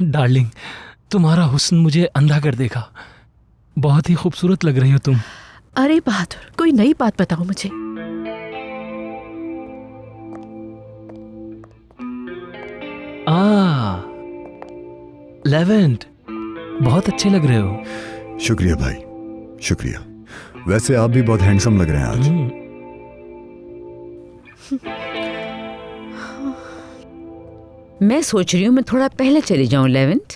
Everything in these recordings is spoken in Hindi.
डार्लिंग, तुम्हारा हुस्न मुझे अंधा कर देगा। बहुत ही खूबसूरत लग रही हो तुम। अरे बहादुर, कोई नई बात बताओ मुझे। लेवेंट, बहुत अच्छे लग रहे हो। शुक्रिया भाई, शुक्रिया। वैसे आप भी बहुत हैंडसम लग रहे हैं आज। मैं सोच रही हूँ मैं थोड़ा पहले चली जाऊँ लेवेंट।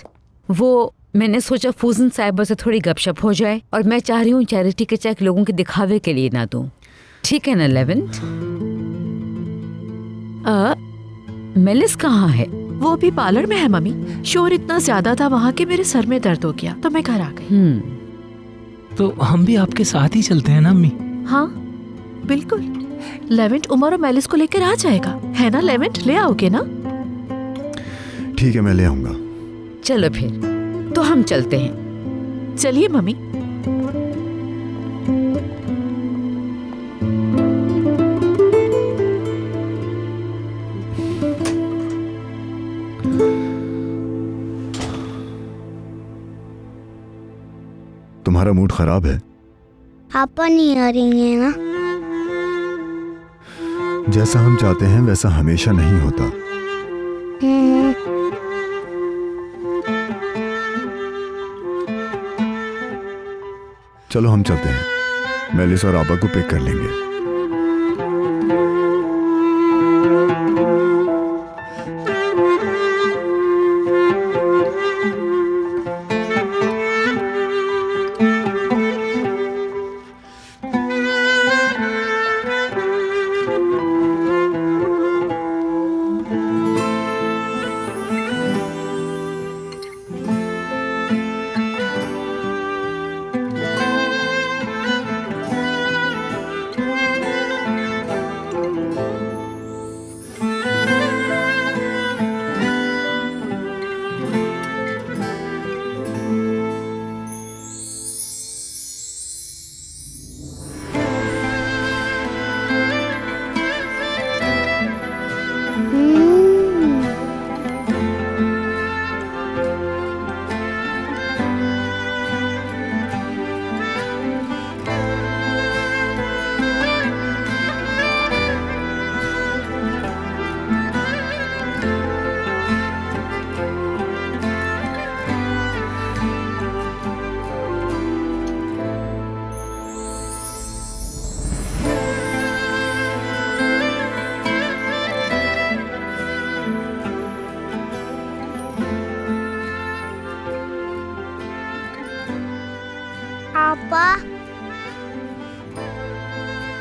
वो मैंने सोचा फूजन साहिबा से थोड़ी गपशप हो जाए, और मैं चाह रही हूँ चैरिटी के चेक लोगों के दिखावे के लिए ना दूँ। ठीक है ना लेवेंट? मेलिस कहाँ है? वो अभी पार्लर में है मम्मी। शोर इतना ज्यादा था वहाँ के, मेरे सर में दर्द हो गया तो मैं घर आ गई। तो हम भी आपके साथ ही चलते हैं ना अम्मी? हाँ बिल्कुल। लेवेंट उमर और मेलिस को लेकर आ जाएगा, है ना लेवेंट? ले आओगे ना? ठीक है, मैं ले आऊंगा। चलो फिर तो हम चलते हैं। चलिए मम्मी। तुम्हारा मूड खराब है? आपा नहीं आ रही है ना? जैसा हम चाहते हैं वैसा हमेशा नहीं होता। चलो हम चलते हैं, मेलिस और आपा को पिक कर लेंगे। आपा,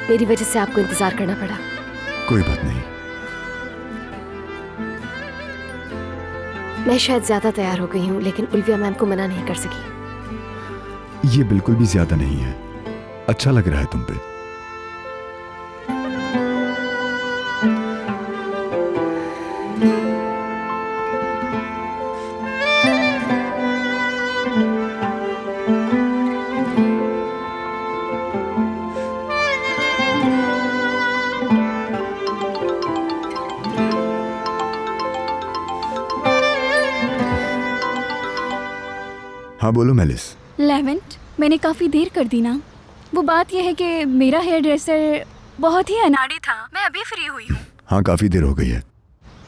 मेरी वजह से आपको इंतजार करना पड़ा। कोई बात नहीं। मैं शायद ज्यादा तैयार हो गई हूँ, लेकिन उल्विया मैम को मना नहीं कर सकी। ये बिल्कुल भी ज्यादा नहीं है, अच्छा लग रहा है तुम पे। हाँ बोलो मेलिस। लेवेंट, मैंने काफ़ी देर कर दी ना। वो बात यह है कि मेरा हेयर ड्रेसर बहुत ही अनाड़ी था। मैं अभी फ्री हुई हूँ। हाँ काफी देर हो गई है।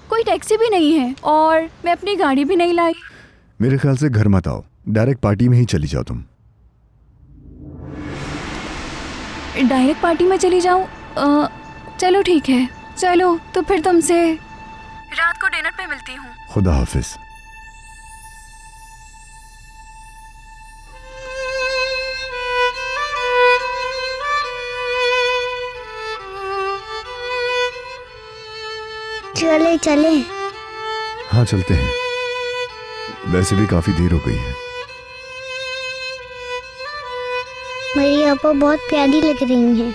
कोई टैक्सी भी नहीं है और मैं अपनी गाड़ी भी नहीं लाई। मेरे ख्याल से घर मत आओ, डायरेक्ट पार्टी में ही चली जाओ तुम। डायरेक्ट पार्टी में चली जाऊँ? चलो ठीक है, चलो तो फिर तुमसे रात को डिनर पे मिलती हूँ। खुदा हाफिज। चले चले। हाँ चलते हैं, वैसे भी काफी देर हो गई है। मेरी आपा बहुत प्यारी लग रही हैं।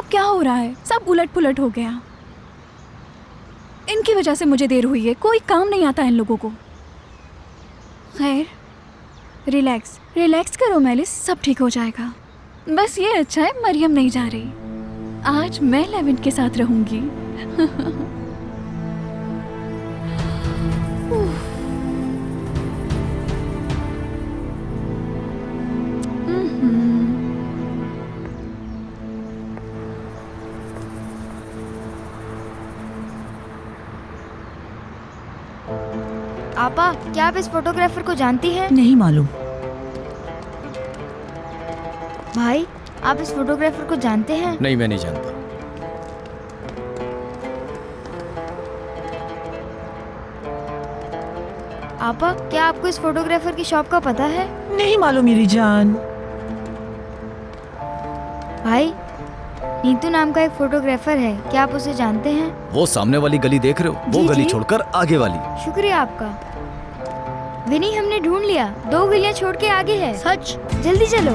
सब क्या हो रहा है? सब उलट पुलट हो गया। इनकी वजह से मुझे देर हुई है। कोई काम नहीं आता इन लोगों को। खैर, रिलैक्स रिलैक्स करो मेलिस, सब ठीक हो जाएगा। बस ये अच्छा है मरियम नहीं जा रही। आज मैं लेविन के साथ रहूंगी। आपा, क्या आप इस फोटोग्राफर को जानती हैं? नहीं मालूम। भाई, आप इस फोटोग्राफर को जानते हैं? नहीं, मैं नहीं जानता। आपा, क्या आपको इस फोटोग्राफर की शॉप का पता है? नहीं मालूम मेरी जान। भाई, नीतू नाम का एक फोटोग्राफर है, क्या आप उसे जानते हैं? वो सामने वाली गली देख रहे हो? वो जी, गली जी। छोड़कर आगे वाली। शुक्रिया आपका। विनी, हमने ढूंढ लिया, 2 गलियां छोड़ के आगे है। सच? जल्दी चलो।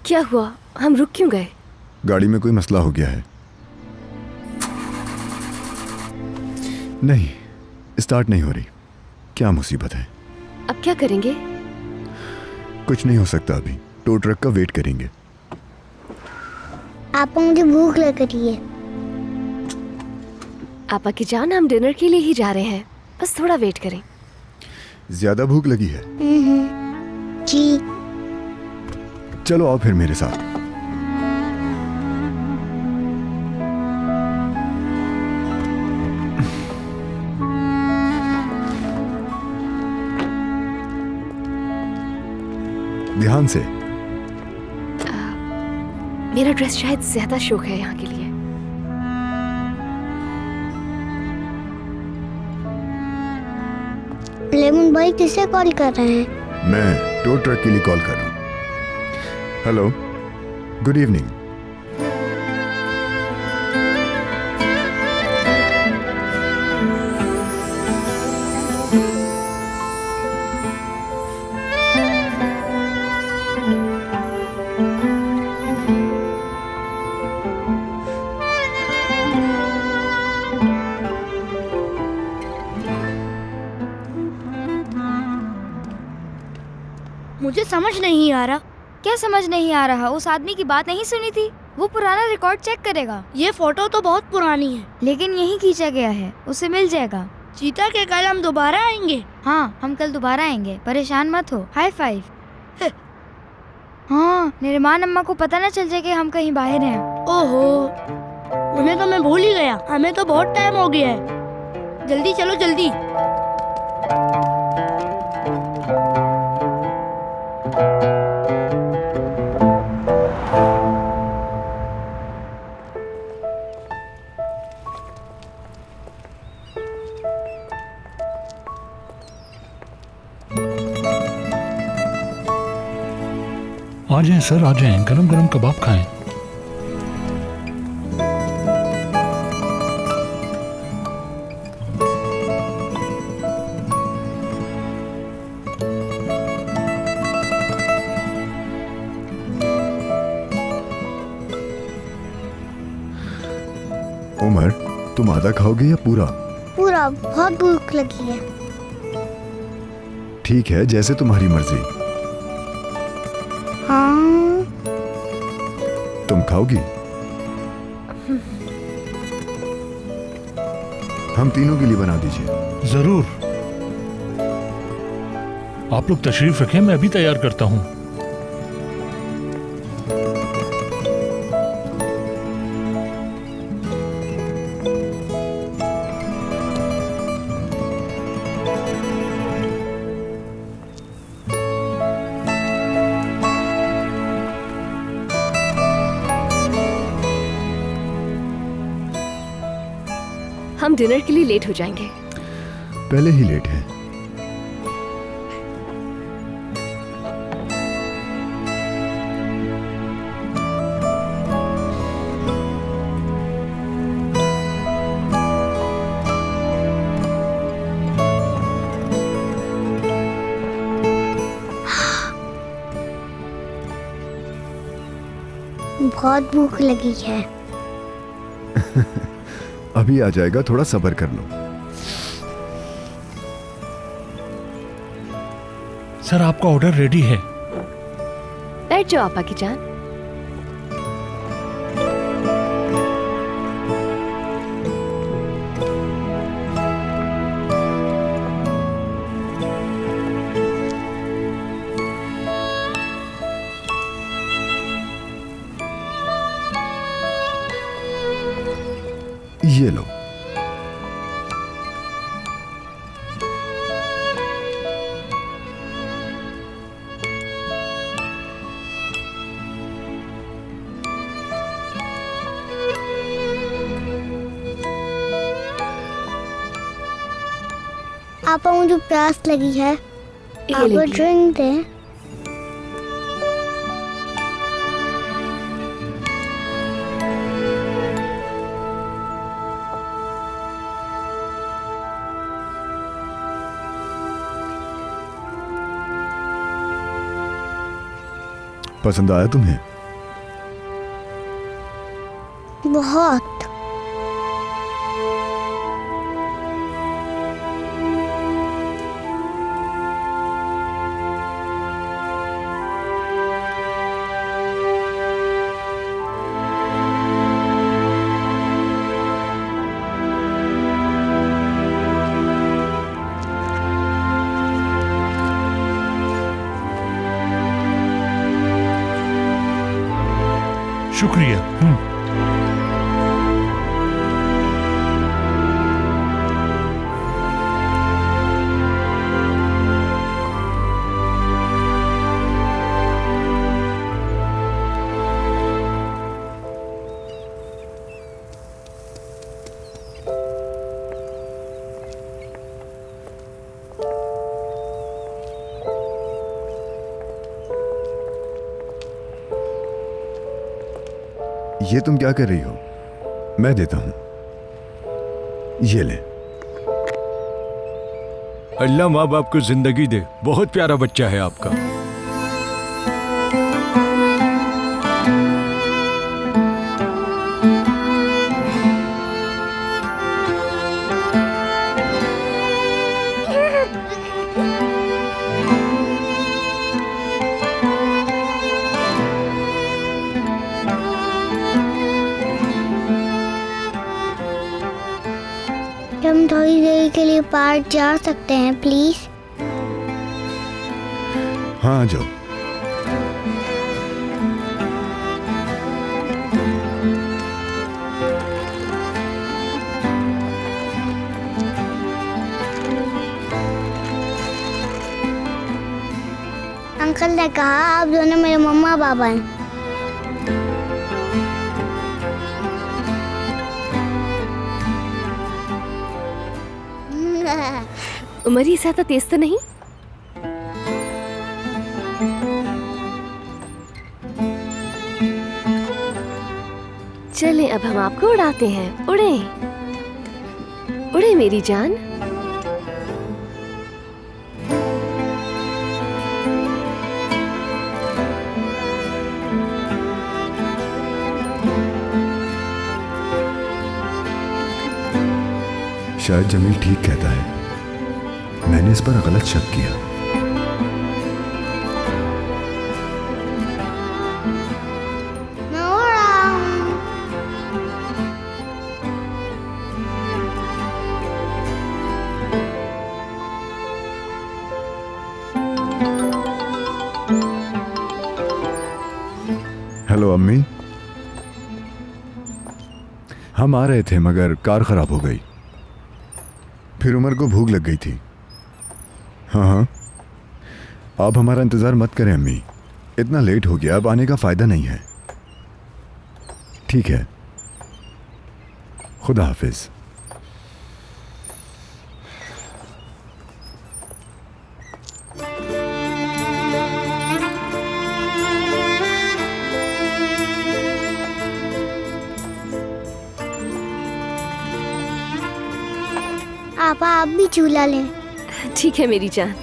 क्या हुआ? हम रुक क्यों गए? गाड़ी में कोई मसला हो गया है। नहीं, स्टार्ट नहीं हो रही। क्या मुसीबत है? अब क्या करेंगे? कुछ नहीं हो सकता अभी। टो ट्रक का वेट करेंगे। आपा, मुझे भूख लग रही है। आपा की जान, हम डिनर के लिए ही जा रहे हैं, बस थोड़ा वेट करें। ज्यादा भूख लगी है? जी। चलो आओ फिर मेरे साथ। ध्यान से। मेरा ड्रेस शायद ज्यादा शौक है यहाँ के लिए। लेमन भाई किसे कॉल कर रहे हैं? मैं टो ट्रक के लिए कॉल कर रहा हूँ। Hello, good evening. मुझे समझ नहीं आ रहा। क्या समझ नहीं आ रहा? उस आदमी की बात नहीं सुनी थी? वो पुराना रिकॉर्ड चेक करेगा। ये फोटो तो बहुत पुरानी है, लेकिन यही खींचा गया है, उसे मिल जाएगा। चीता के कल हम दोबारा आएंगे। हाँ, हम कल दोबारा आएंगे, परेशान मत हो। High five. हाँ, निर्माण अम्मा को पता ना चल जाए कि हम कहीं बाहर हैं। ओहो, उन्हें तो मैं भूल ही गया। हमें तो बहुत टाइम हो गया है। जल्दी चलो, जल्दी। आ जाएं सर, आ जाएं। गरम गरम कबाब खाएं। उमर, तुम आधा खाओगे या पूरा? पूरा, बहुत भूख लगी है। ठीक है, जैसे तुम्हारी मर्जी। हाँ। तुम खाओगी? हम तीनों के लिए बना दीजिए। जरूर। आप लोग तशरीफ रखें, मैं अभी तैयार करता हूँ। हम डिनर के लिए लेट हो जाएंगे। पहले ही लेट है। बहुत भूख लगी है। अभी आ जाएगा, थोड़ा सब्र कर लो। सर आपका ऑर्डर रेडी है। बैठ जाओ आपा की जान। ये लो। आपा मुझे प्यास लगी है, ये आपको लीजिए। ड्रिंक दें। पसंद आया तुम्हें? बहुत। शुक्रिया। ये तुम क्या कर रही हो? मैं देता हूं, ये ले। अल्लाह माँ बाप को जिंदगी दे, बहुत प्यारा बच्चा है आपका। हम थोड़ी देर के लिए पार्क जा सकते हैं प्लीज? हाँ आ जाओ। अंकल ने कहा आप दोनों मेरे मम्मा पापा हैं। उमर ही ज्यादा तेज तो नहीं? चलें अब हम आपको उड़ाते हैं। उड़े उड़े मेरी जान। शायद जमील ठीक कहता है, मैंने इस पर गलत शक किया। मैं उड़ रहा हूँ। हेलो अम्मी। हम आ रहे थे मगर कार खराब हो गई, फिर उमर को भूख लग गई थी। हाँ हाँ, आप हमारा इंतज़ार मत करें अम्मी, इतना लेट हो गया, अब आने का फ़ायदा नहीं है। ठीक है, खुदा हाफिज। आप भी झूला लें। ठीक है मेरी जान।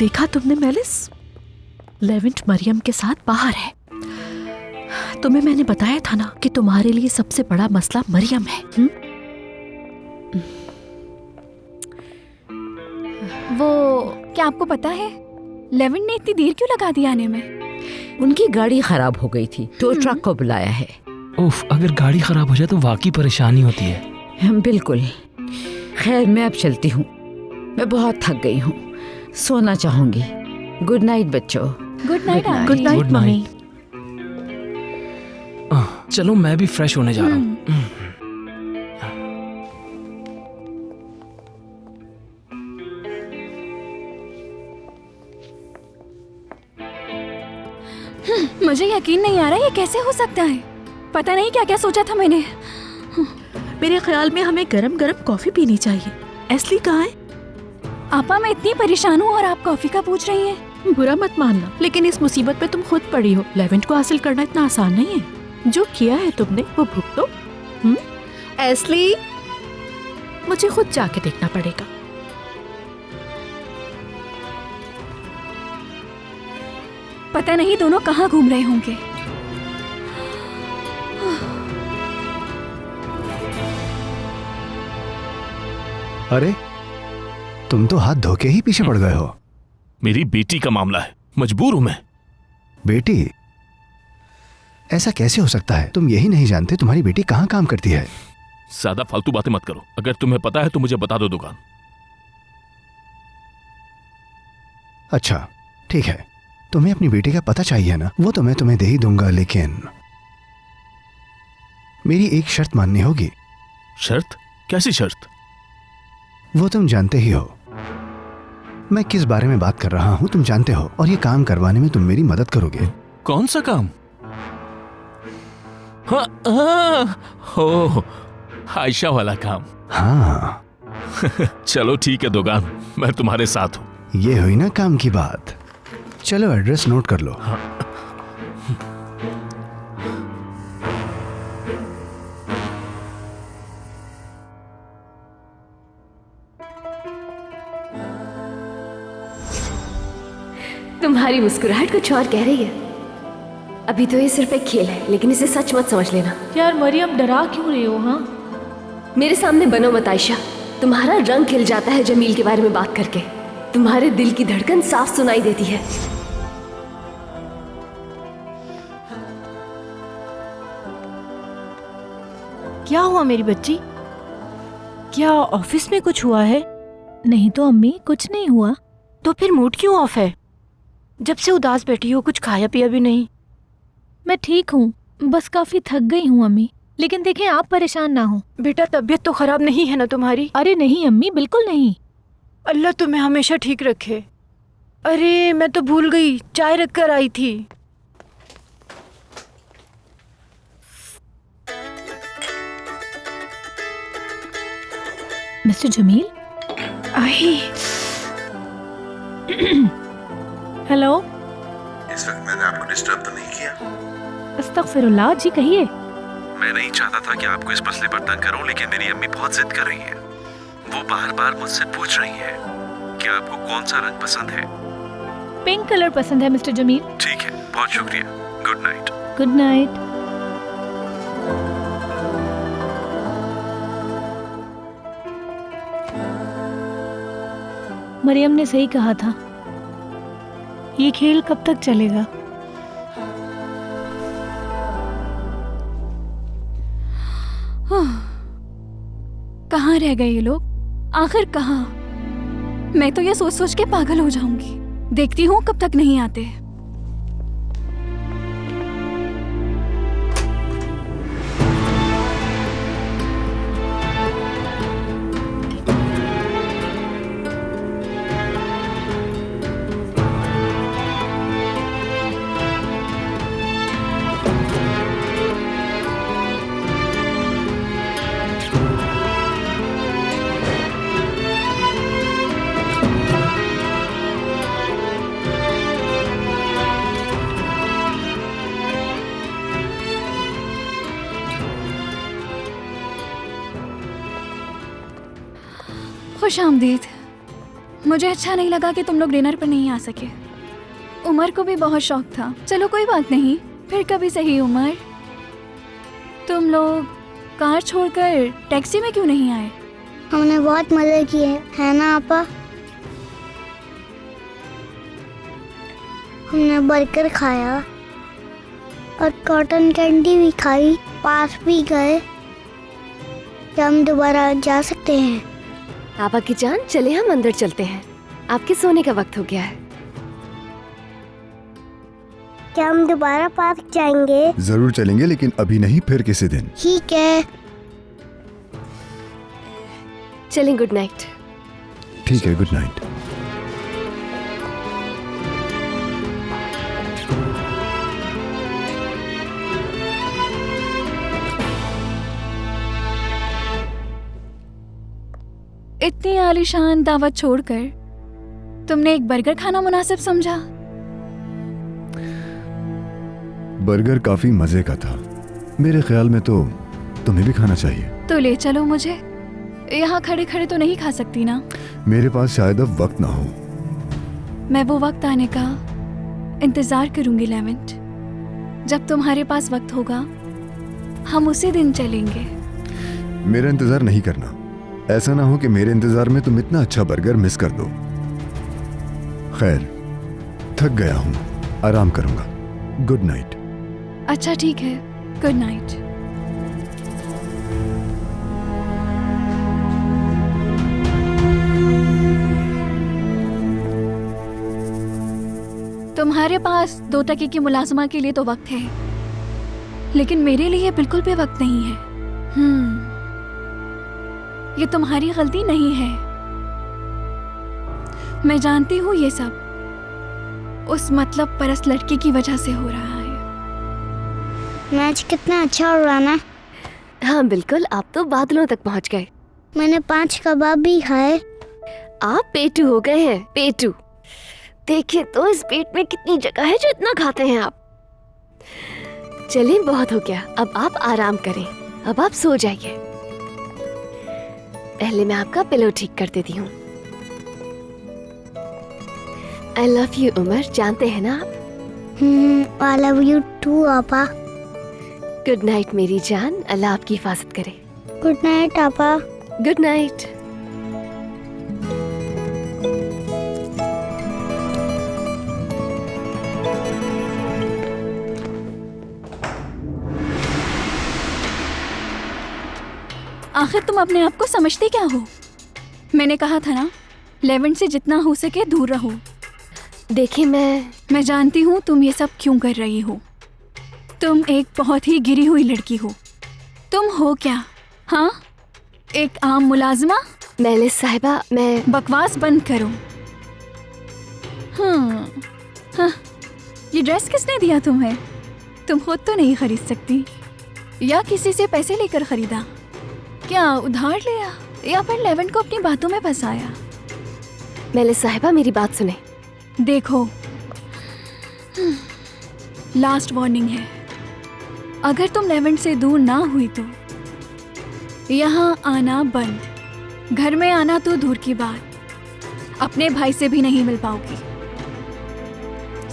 देखा तुमने मेलिस? लेवेंट मरियम के साथ बाहर है। तुम्हें मैंने बताया था ना कि तुम्हारे लिए सबसे बड़ा मसला मरियम है। वो क्या आपको पता है लेवेंट ने इतनी देर क्यों लगा दी आने में? उनकी गाड़ी खराब हो गई थी तो ट्रक को बुलाया है। उफ, अगर गाड़ी खराब हो जाए तो वाकई परेशानी होती है। बिल्कुल। खैर मैं अब चलती हूँ, मैं बहुत थक गई हूँ, सोना चाहूंगी। गुड नाइट बच्चों। Good night. Good night mummy. चलो मैं भी फ्रेश होने जा रहा हूँ। मुझे यकीन नहीं आ रहा ये कैसे हो सकता है। पता नहीं क्या क्या सोचा था मैंने। मेरे ख्याल में हमें गरम गरम कॉफी पीनी चाहिए। एस्ली कहाँ है? आपा मैं इतनी परेशान हूँ और आप कॉफी का पूछ रही हैं। बुरा मत मानना, लेकिन इस मुसीबत पे तुम खुद पड़ी हो। लेवेंट को हासिल करना इतना आसान नहीं है। जो किया है तुमने वो भुगतो। एस्ली, मुझे खुद जाके देखना पड़ेगा। पता नहीं दोनों कहाँ घूम रहे होंगे। अरे तुम तो हाथ धो के ही पीछे पड़ गए हो। मेरी बेटी का मामला है, मजबूर हूं मैं। बेटी? ऐसा कैसे हो सकता है? तुम यही नहीं जानते तुम्हारी बेटी कहाँ काम करती है? ज्यादा फालतू बातें मत करो। अगर तुम्हें पता है तो मुझे बता दो दुकान। अच्छा ठीक है, तुम्हें अपनी बेटी का पता चाहिए ना, वो तो मैं तुम्हें दे ही दूंगा, लेकिन मेरी एक शर्त माननी होगी। शर्त? कैसी शर्त? वो तुम जानते ही हो मैं किस बारे में बात कर रहा हूं, तुम जानते हो, और ये काम करवाने में तुम मेरी मदद करोगे। कौन सा काम? हो, आयशा वाला काम। हाँ। चलो ठीक है दुकान, मैं तुम्हारे साथ हूं। ये हुई ना काम की बात। चलो एड्रेस नोट कर लो। हाँ। तुम्हारी मुस्कुराहट कुछ और कह रही है। अभी तो ये सिर्फ एक खेल है, लेकिन इसे सच मत समझ लेना। यार मरियम, डरा क्यों रही हो? हाँ, मेरे सामने बनो मत आयशा। तुम्हारा रंग खिल जाता है जमील के बारे में बात करके। तुम्हारे दिल की धड़कन साफ सुनाई देती है। क्या हुआ मेरी बच्ची? क्या ऑफिस में कुछ हुआ है? नहीं तो अम्मी, कुछ नहीं हुआ। तो फिर मूड क्यों ऑफ है? जब से उदास बैठी हो, कुछ खाया पिया भी नहीं। मैं ठीक हूँ, बस काफी थक गई हूँ अम्मी। लेकिन देखें आप परेशान ना हो। बेटा तबीयत तो खराब नहीं है ना तुम्हारी? अरे नहीं अम्मी, बिल्कुल नहीं। अल्लाह तुम्हें हमेशा ठीक रखे। अरे मैं तो भूल गई, चाय रख कर आई थी। मिस्टर जमील? आई। हेलो। इस वक्त मैंने आपको डिस्टर्ब तो नहीं किया? अस्तगफिरुल्लाह, जी कहिए। मैं नहीं चाहता था कि आपको इस मसले पर तंग करूं, लेकिन मेरी अम्मी बहुत जिद कर रही है। वो बार बार मुझसे पूछ रही है कि आपको कौन सा रंग पसंद है। पिंक कलर पसंद है मिस्टर जमील। ठीक है, बहुत शुक्रिया। Good night. Good night. Mariam ने सही कहा था, ये खेल कब तक चलेगा? कहाँ रह गए ये लोग? आखिर कहाँ? मैं तो ये सोच सोच के पागल हो जाऊंगी। देखती हूँ कब तक नहीं आते। खुश आमदीद। मुझे अच्छा नहीं लगा कि तुम लोग डिनर पर नहीं आ सके। उमर को भी बहुत शौक था। चलो कोई बात नहीं, फिर कभी सही। उमर, तुम लोग कार छोड़कर टैक्सी में क्यों नहीं आए? हमने बहुत मजे किए, है ना आपा? हमने बर्गर खाया और कॉटन कैंडी भी खाई, पास भी गए। क्या हम दोबारा जा सकते हैं? आपा की जान, चले हम अंदर चलते हैं, आपके सोने का वक्त हो गया है। क्या हम दोबारा पार्क जाएंगे? जरूर चलेंगे, लेकिन अभी नहीं, फिर किसी दिन। ठीक है। चलें, गुड नाइट। ठीक है, गुड नाइट। इतनी आलीशान दावत छोड़कर तुमने एक बर्गर खाना मुनासिब समझा? बर्गर काफी मजे का था। मेरे ख्याल में तो तुम्हें भी खाना चाहिए। तो ले चलो मुझे। यहाँ खड़े खड़े तो नहीं खा सकती ना। मेरे पास शायद अब वक्त ना हो। मैं वो वक्त आने का इंतजार करूंगी लेवेंट। जब तुम्हारे पास वक्त होगा हम उसी दिन चलेंगे। मेरा इंतजार नहीं करना। ऐसा ना हो कि मेरे इंतजार में तुम इतना अच्छा बर्गर मिस कर दो। खैर, थक गया हूँ, आराम करूंगा। Good night. अच्छा ठीक है, गुड नाइट। तुम्हारे पास 2 टके की मुलाजमा के लिए तो वक्त है, लेकिन मेरे लिए बिल्कुल भी वक्त नहीं है। ये तुम्हारी गलती नहीं है। मैं जानती हूँ ये सब उस मतलब परस्त लड़की की वजह से हो रहा है। मैच कितना अच्छा हो रहा ना। हाँ बिल्कुल, आप तो बादलों तक पहुँच गए। मैंने 5 कबाब भी खाए। आप पेटू हो गए हैं, पेटू। देखिए तो इस पेट में कितनी जगह है जो इतना खाते हैं आप। चलिए, बहुत हो गया, अब आप आराम करें। अब आप सो जाइए। पहले मैं आपका पिलो ठीक कर देती हूँ। I love you उमर, जानते हैं ना आप? I love you too आपा। गुड नाइट मेरी जान, अल्लाह आपकी हिफाजत करे। गुड नाइट आपा। Good night. आखिर तुम अपने आप को समझते क्या हो? मैंने कहा था ना, लेवेंट से जितना हो सके दूर रहो। देखिए मैं जानती हूँ तुम ये सब क्यों कर रही हो। तुम एक बहुत ही गिरी हुई लड़की हो। तुम हो क्या? हाँ, एक आम मुलाजमा? मेलिस साहिबा, मैं बकवास बंद करो। हाँ, ये ड्रेस किसने दिया तुम्हें? तुम खुद तो नहीं खरीद सकती, या किसी से पैसे लेकर खरीदा? क्या उधार लिया या फिर लेवेंट को अपनी बातों में फंसाया? मेलिस साहिबा, मेरी बात सुने। देखो, लास्ट वार्निंग है। अगर तुम लेवेंट से दूर ना हुई तो यहाँ आना बंद। घर में आना तो दूर की बात, अपने भाई से भी नहीं मिल पाओगी।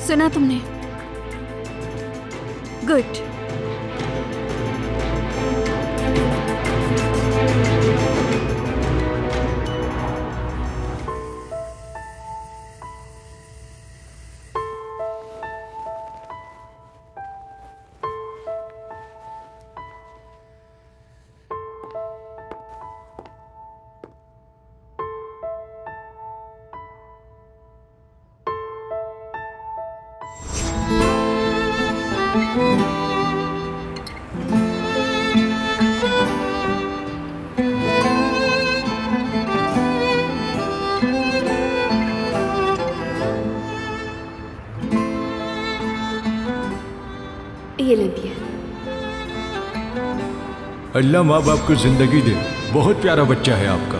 सुना तुमने? गुड। ये लीजिए। अल्लाह माँ बाप को जिंदगी दे, बहुत प्यारा बच्चा है आपका।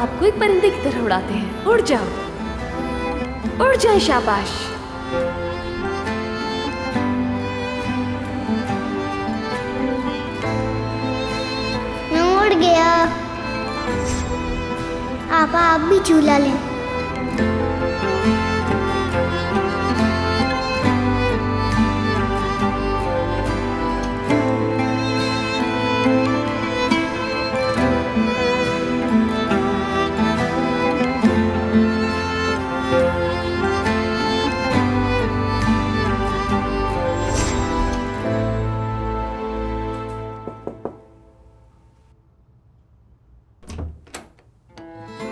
आपको एक परिंदे की तरह उड़ाते हैं। उड़ जाओ, उड़ जाए, शाबाश। पड़ गया। आपा आप भी झूला लें।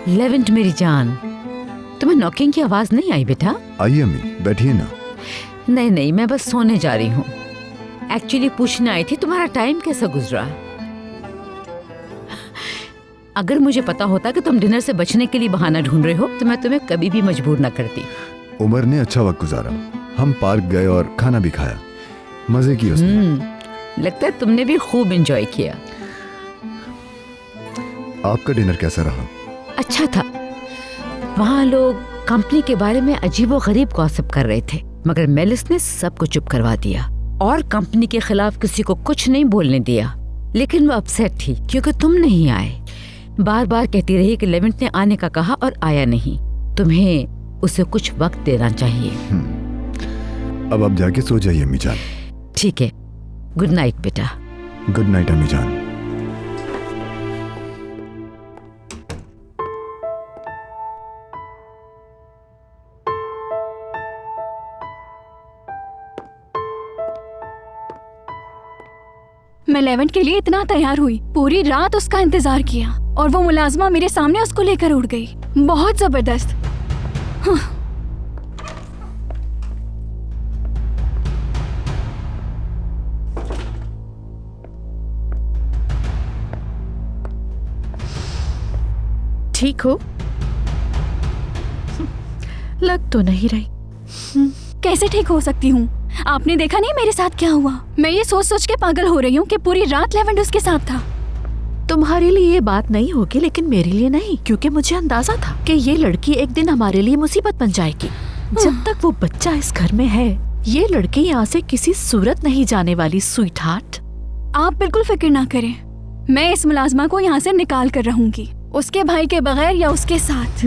लेवेंट मेरी जान, तुम्हें नॉकिंग की आवाज नहीं आई बेटा? आइए अम्मी, बैठिए ना। नहीं नहीं, मैं बस सोने जा रही हूँ। एक्चुअली पूछने आई थी तुम्हारा टाइम कैसा गुजरा। अगर मुझे पता होता कि तुम डिनर से बचने के लिए बहाना ढूंढ रहे हो तो मैं तुम्हें कभी भी मजबूर ना करती। उमर ने अच्छा वक्त गुजारा, हम पार्क गए और खाना भी खाया, मजे किए उसने। लगता है तुमने भी खूब एंजॉय किया। आपका डिनर कैसा रहा? अच्छा था। वहाँ लोग कंपनी के बारे में अजीबोगरीब गॉसिप कर रहे थे, मगर मेलिस ने सबको चुप करवा दिया और कंपनी के खिलाफ किसी को कुछ नहीं बोलने दिया। लेकिन वो अपसेट थी क्योंकि तुम नहीं आए। बार बार कहती रही कि लेवेंट ने आने का कहा और आया नहीं। तुम्हें उसे कुछ वक्त देना चाहिए। अब आप जाके सो जाइए अम्मी जान। ठीक है, गुड नाइट बेटा। गुड नाइट अम्मी जान। मैं लेवेंट के लिए इतना तैयार हुई, पूरी रात उसका इंतजार किया और वो मुलाजमा मेरे सामने उसको लेकर उड़ गई। बहुत जबरदस्त। ठीक हो? लग तो नहीं रही। कैसे ठीक हो सकती हूँ? आपने देखा नहीं मेरे साथ क्या हुआ? मैं ये सोच सोच के पागल हो रही हूँ कि पूरी रात लेवेंट उसके साथ था। तुम्हारे लिए ये बात नहीं होगी, लेकिन मेरे लिए नहीं, क्योंकि मुझे अंदाजा था कि ये लड़की एक दिन हमारे लिए मुसीबत बन जाएगी। जब तक वो बच्चा इस घर में है, ये लड़की यहाँ से किसी सूरत नहीं जाने वाली। स्वीट हार्ट, आप बिल्कुल फिक्र ना करें, मैं इस मुलाजमा को यहाँ से निकाल कर रहूंगी, उसके भाई के बगैर या उसके साथ।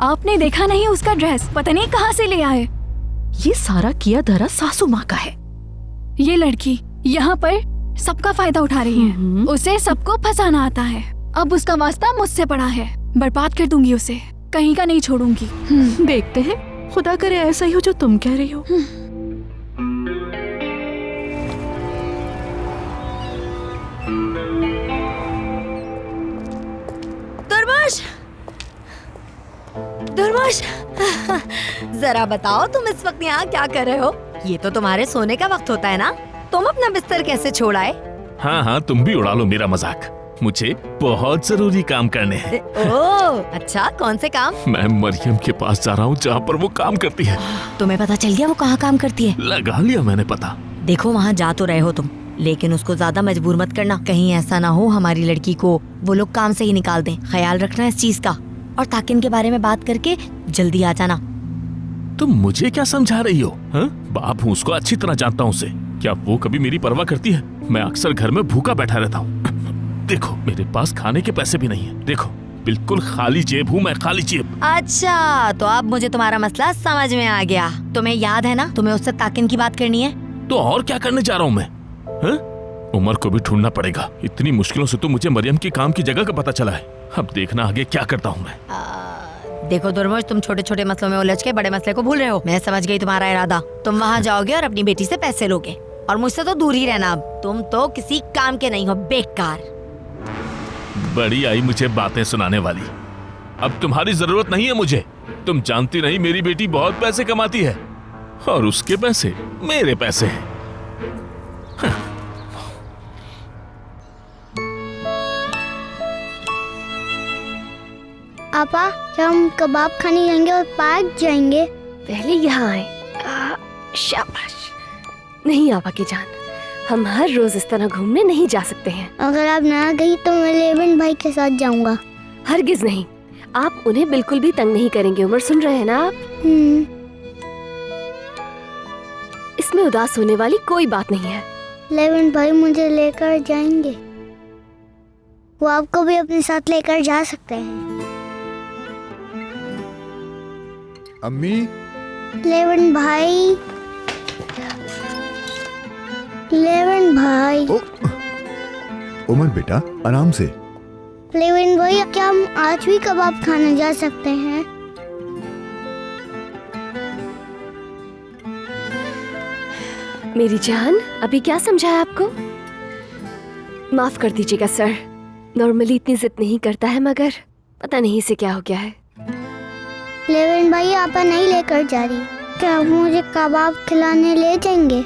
आपने देखा नहीं उसका ड्रेस पता नहीं कहाँ से ले आए। ये सारा किया धरा सासू माँ का है। ये लड़की यहाँ पर सबका फायदा उठा रही है। उसे सबको फंसाना आता है। अब उसका वास्ता मुझसे पड़ा है। बर्बाद कर दूंगी उसे, कहीं का नहीं छोड़ूंगी। देखते हैं, खुदा करे ऐसा ही हो जो तुम कह रही हो। दुर्मश, दुर्मश, जरा बताओ तुम इस वक्त यहाँ क्या कर रहे हो? ये तो तुम्हारे सोने का वक्त होता है ना? तुम अपना बिस्तर कैसे छोड़ आए? हाँ हाँ, तुम भी उड़ा लो मेरा मजाक। मुझे बहुत जरूरी काम करने हैं। ओह अच्छा, कौन से काम? मैं मरियम के पास जा रहा हूँ जहाँ पर वो काम करती है। तुम्हें पता चल गया वो कहाँ काम करती है? लगा लिया मैंने पता। देखो वहाँ जा तो रहे हो तुम, लेकिन उसको ज्यादा मजबूर मत करना। कहीं ऐसा ना हो हमारी लड़की को वो लोग काम से ही निकाल दें। ख्याल रखना इस चीज का। और ताकिन के बारे में बात करके जल्दी आ जाना। तुम मुझे क्या समझा रही हो? हाँ? बाप हूँ, उसको अच्छी तरह जानता हूँ उसे। क्या वो कभी मेरी परवाह करती है? मैं अक्सर घर में भूखा बैठा रहता हूँ। देखो मेरे पास खाने के पैसे भी नहीं है। देखो बिल्कुल खाली जेब हूँ मैं, खाली जेब। अच्छा तो अब मुझे तुम्हारा मसला समझ में आ गया। तुम्हें याद है ना तुम्हें उससे ताकिन की बात करनी है? तो और क्या करने जा रहा हूँ मैं? हा? उमर को भी ढूंढना पड़ेगा। इतनी मुश्किलों से तो मुझे मरियम की काम की जगह का पता चला है। अब देखना आगे क्या करता हूँ मैं। देखो दुर्मोश, तुम छोटे छोटे मसलों में उलझ के बड़े मसले को भूल रहे हो। मैं समझ गई तुम्हारा इरादा। तुम वहाँ जाओगे और अपनी बेटी से पैसे लोगे और मुझसे तो दूर ही रहना। अब तुम तो किसी काम के नहीं हो, बेकार। बड़ी आई मुझे बातें सुनाने वाली। अब तुम्हारी जरूरत नहीं है मुझे। तुम जानती नहीं मेरी बेटी बहुत पैसे कमाती है और उसके पैसे मेरे पैसे हैं। आपा, क्या हम कबाब खाने जाएंगे और पार्क जाएंगे? पहले यहाँ आए। शाबाश। नहीं आपा की जान, हम हर रोज इस तरह घूमने नहीं जा सकते हैं। अगर आप ना गई तो मैं लेवेंट भाई के साथ जाऊंगा। हरगिज नहीं। आप उन्हें बिल्कुल भी तंग नहीं करेंगे उमर, सुन रहे हैं ना आप? इसमें उदास होने वाली कोई बात नहीं है। लेवेंट भाई मुझे लेकर जाएंगे। वो आपको भी अपने साथ लेकर जा सकते हैं। अम्मी, लेवन भाई, लेवन भाई। उमर बेटा आराम से। लेवन भाई, क्या हम आज भी कबाब खाने जा सकते हैं? मेरी जान, अभी क्या समझाया आपको? माफ कर दीजिएगा सर, नॉर्मली इतनी जिद नहीं करता है, मगर पता नहीं इसे क्या हो गया है। लेवन भाई, आपा नहीं लेकर जा रही, क्या आप मुझे कबाब खिलाने ले जाएंगे?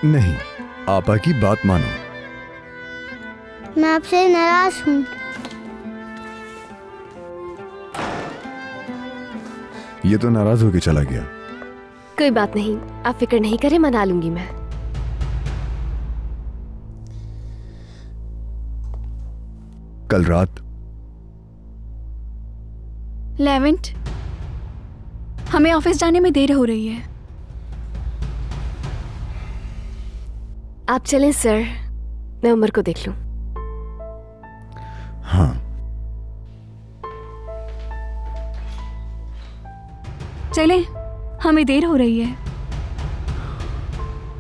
नहीं, आपा की बात मानो। मैं आपसे नाराज हूँ। ये तो नाराज होके चला गया। कोई बात नहीं, आप फिक्र नहीं करें, मना लूंगी मैं। कल रात लेवेंट, हमें ऑफिस जाने में देर हो रही है। आप चलें सर, मैं उमर को देख लूं। हाँ। चले, हमें देर हो रही है।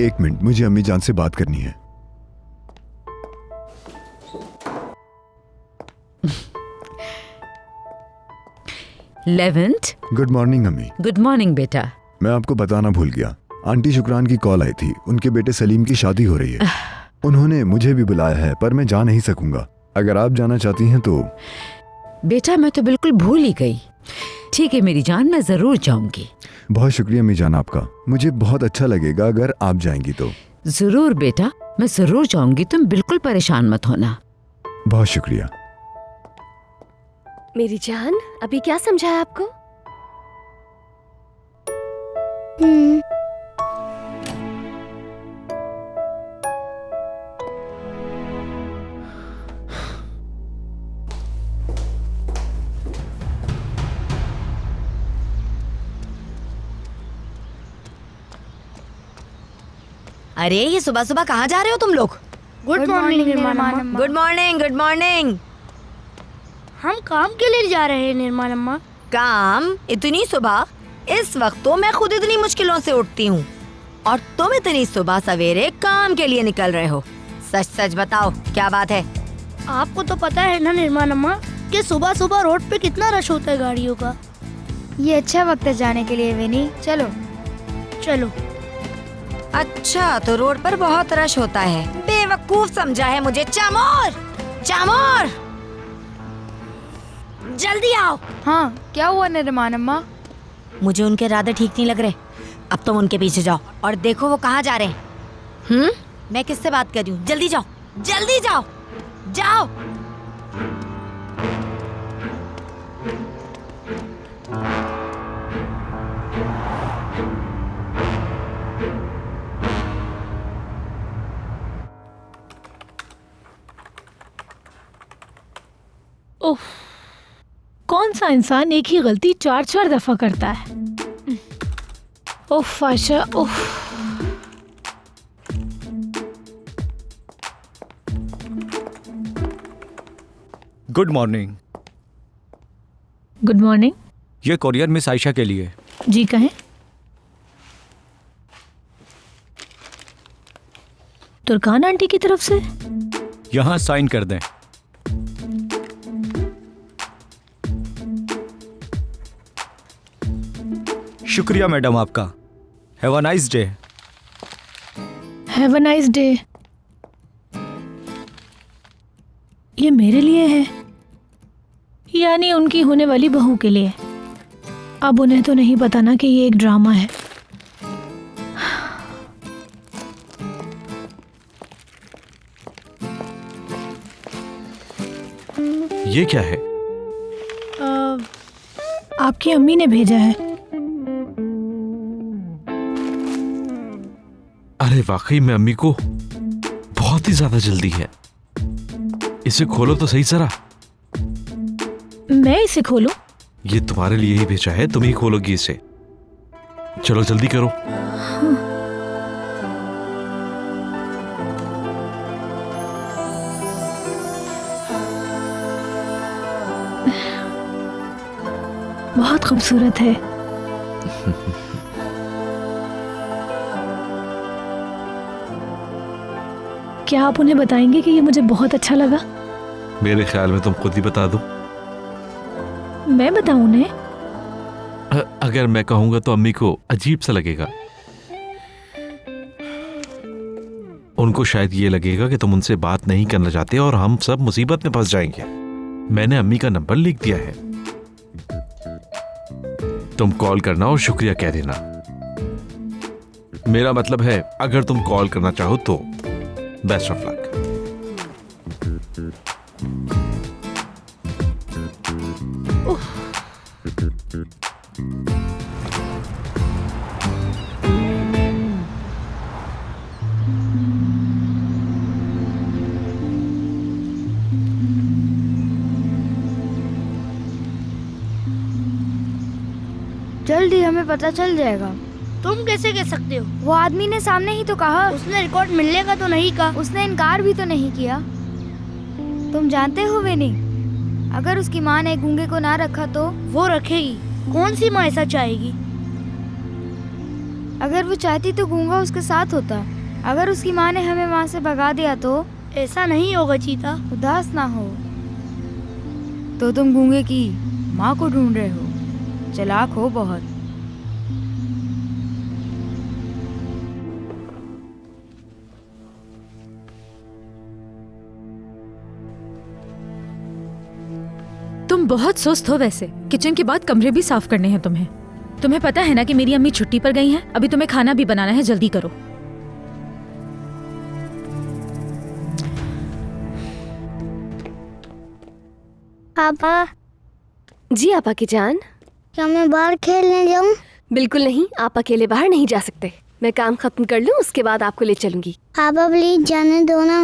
एक मिनट, मुझे अम्मी जान से बात करनी है। लेवेंट, गुड मॉर्निंग अम्मी। गुड मॉर्निंग बेटा। मैं आपको बताना भूल गया, आंटी शुक्रान की कॉल आई थी। उनके बेटे सलीम की शादी हो रही है। उन्होंने मुझे भी बुलाया है, पर मैं जा नहीं सकूंगा। अगर आप जाना चाहती हैं तो। बेटा, मैं तो बिल्कुल भूल ही गई। ठीक है मेरी जान, मैं जरूर जाऊंगी। बहुत शुक्रिया अम्मी जान आपका, मुझे बहुत अच्छा लगेगा अगर आप जाएंगी तो। जरूर बेटा, मैं जरूर जाऊंगी, तुम बिल्कुल परेशान मत होना। बहुत शुक्रिया। मेरी जान, अभी क्या समझाया आपको? अरे ये सुबह सुबह कहाँ जा रहे हो तुम लोग? गुड मॉर्निंग निर्मला अम्मा। Good morning, good morning. हम काम के लिए जा रहे हैं निर्मला अम्मा। काम? इतनी सुबह? इस वक्त तो मैं खुद इतनी मुश्किलों से उठती हूँ और तुम इतनी सुबह सवेरे काम के लिए निकल रहे हो। सच सच बताओ, क्या बात है? आपको तो पता है ना निर्मला अम्मा कि सुबह सुबह रोड पे कितना रश होता है गाड़ियों का। ये अच्छा वक्त है जाने के लिए विनी, चलो। चलो। अच्छा, तो रोड पर बहुत रश होता है। बेवकूफ समझा है मुझे। चामोर, चामोर, जल्दी आओ। हाँ, क्या हुआ निर्माण अम्मा? मुझे उनके इरादे ठीक नहीं लग रहे। अब तुम उनके पीछे जाओ और देखो वो कहाँ जा रहे हैं। मैं किससे बात कर रही हूँ? जल्दी जाओ, जल्दी जाओ, जाओ। ओह, कौन सा इंसान एक ही गलती 4-4 दफा करता है? Oh Ayesha, oh. Good morning. Good morning. ये कोरियर मिस आयशा के लिए। जी कहें। तुर्कान आंटी की तरफ से। यहाँ साइन कर दें। शुक्रिया मैडम आपका। Have a nice day. Have a nice day. ये मेरे लिए है, यानी उनकी होने वाली बहू के लिए। अब उन्हें तो नहीं पता ना कि ये एक ड्रामा है। ये क्या है? आपकी अम्मी ने भेजा है। अरे वाकई में अम्मी को बहुत ही ज्यादा जल्दी है। इसे खोलो तो सही जरा। मैं इसे खोलूं? ये तुम्हारे लिए ही भेजा है, तुम ही खोलोगी इसे। चलो जल्दी करो। बहुत खूबसूरत है। क्या आप उन्हें बताएंगे कि ये मुझे बहुत अच्छा लगा? मेरे ख्याल में तुम खुद ही बता दो। मैं बताऊं उन्हें? अगर मैं कहूंगा तो अम्मी को अजीब सा लगेगा। उनको शायद ये लगेगा कि तुम उनसे बात नहीं करना चाहते और हम सब मुसीबत में फंस जाएंगे। मैंने अम्मी का नंबर लिख दिया है, तुम कॉल करना और शुक्रिया कह देना। मेरा मतलब है अगर तुम कॉल करना चाहो तो बेस्ट ऑफ लक। जल्दी हमें पता चल जाएगा। तुम कैसे कह सकते हो? वो आदमी ने सामने ही तो कहा। उसने रिकॉर्ड मिलने का तो नहीं कहा। उसने इनकार भी तो नहीं किया। तुम जानते हो विनी, अगर उसकी माँ ने गूंगे को ना रखा तो वो रखेगी। कौन सी माँ ऐसा चाहेगी? अगर वो चाहती तो गूंगा उसके साथ होता। अगर उसकी माँ ने हमें वहाँ से भगा दिया तो? ऐसा नहीं होगा चीता। उदास ना हो। तो तुम गूंगे की माँ को ढूंढ रहे हो। चालाक हो बहुत। तुम बहुत सुस्त हो वैसे। किचन के बाद कमरे भी साफ करने हैं तुम्हें। तुम्हें पता है ना कि मेरी अम्मी छुट्टी पर गई हैं। अभी तुम्हें खाना भी बनाना है, जल्दी करो। पापा। जी आपा की जान। क्या मैं बाहर खेलने जाऊं? बिल्कुल नहीं, आप अकेले बाहर नहीं जा सकते। मैं काम खत्म कर लूं, उसके बाद आपको ले चलूंगी। पापा प्लीज जाने दो ना।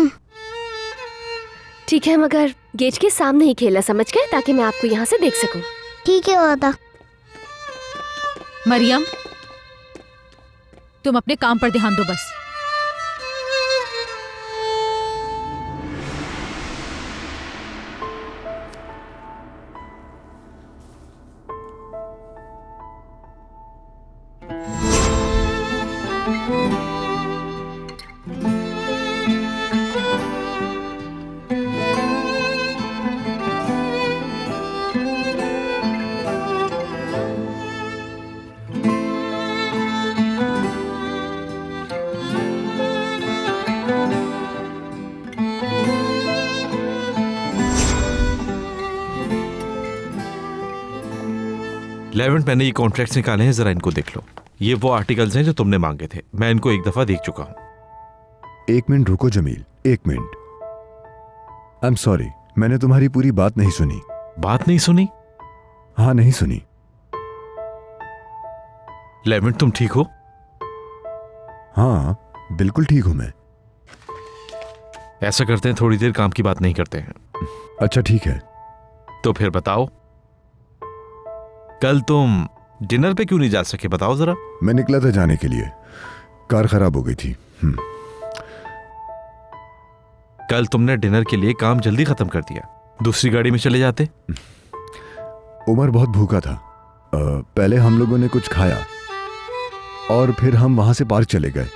ठीक है, मगर गेट के सामने ही खेलना, समझ गए? ताकि मैं आपको यहाँ से देख सकूं। ठीक है वादा। मरियम, तुम अपने काम पर ध्यान दो बस। लेवेंट, मैंने ये कॉन्ट्रैक्ट्स निकाले हैं, जरा इनको देख लो। ये वो आर्टिकल्स हैं जो तुमने मांगे थे। मैं इनको एक दफा देख चुका हूं। एक मिनट रुको जमील, एक मिनट। आई एम सॉरी, मैंने तुम्हारी पूरी बात नहीं सुनी। बात नहीं सुनी? हाँ, नहीं सुनी। लेवेंट, तुम ठीक हो? हाँ, बिल्कुल ठीक हूं मैं। ऐसा करते हैं, थोड़ी देर काम की बात नहीं करते हैं। अच्छा ठीक है। तो फिर बताओ, कल तुम डिनर पे क्यों नहीं जा सके? बताओ जरा। मैं निकला था जाने के लिए, कार खराब हो गई थी। कल तुमने डिनर के लिए काम जल्दी खत्म कर दिया, दूसरी गाड़ी में चले जाते। उमर बहुत भूखा था। पहले हम लोगों ने कुछ खाया और फिर हम वहां से पार्क चले गए।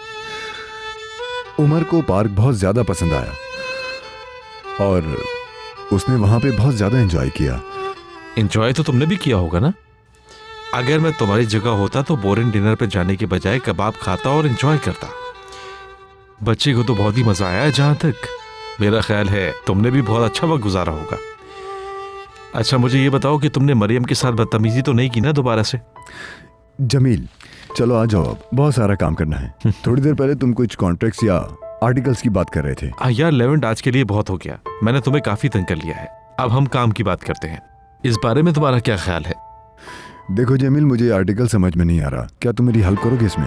उमर को पार्क बहुत ज्यादा पसंद आया और उसने वहां पे बहुत ज्यादा एंजॉय किया। एंजॉय तो तुमने भी किया होगा ना? अगर मैं तुम्हारी जगह होता तो बोरिंग डिनर पे जाने के बजाय कबाब खाता और एंजॉय करता। बच्चे को तो बहुत ही मजा आया है, जहां तक मेरा ख्याल है तुमने भी बहुत अच्छा वक्त गुजारा होगा। अच्छा, मुझे ये बताओ कि तुमने मरियम के साथ बदतमीजी तो नहीं की ना दोबारा से? जमील, चलो आ जाओ, अब बहुत सारा काम करना है। थोड़ी देर पहले तुम कुछ कॉन्ट्रैक्ट्स या आर्टिकल्स की बात कर रहे थे। यार लेवेंट, आज के लिए बहुत हो गया। मैंने तुम्हें काफी तंग कर लिया है। अब हम काम की बात करते हैं। इस बारे में तुम्हारा क्या ख्याल है? देखो जमील, मुझे आर्टिकल समझ में नहीं आ रहा। क्या तुम मेरी हेल्प करोगे इसमें?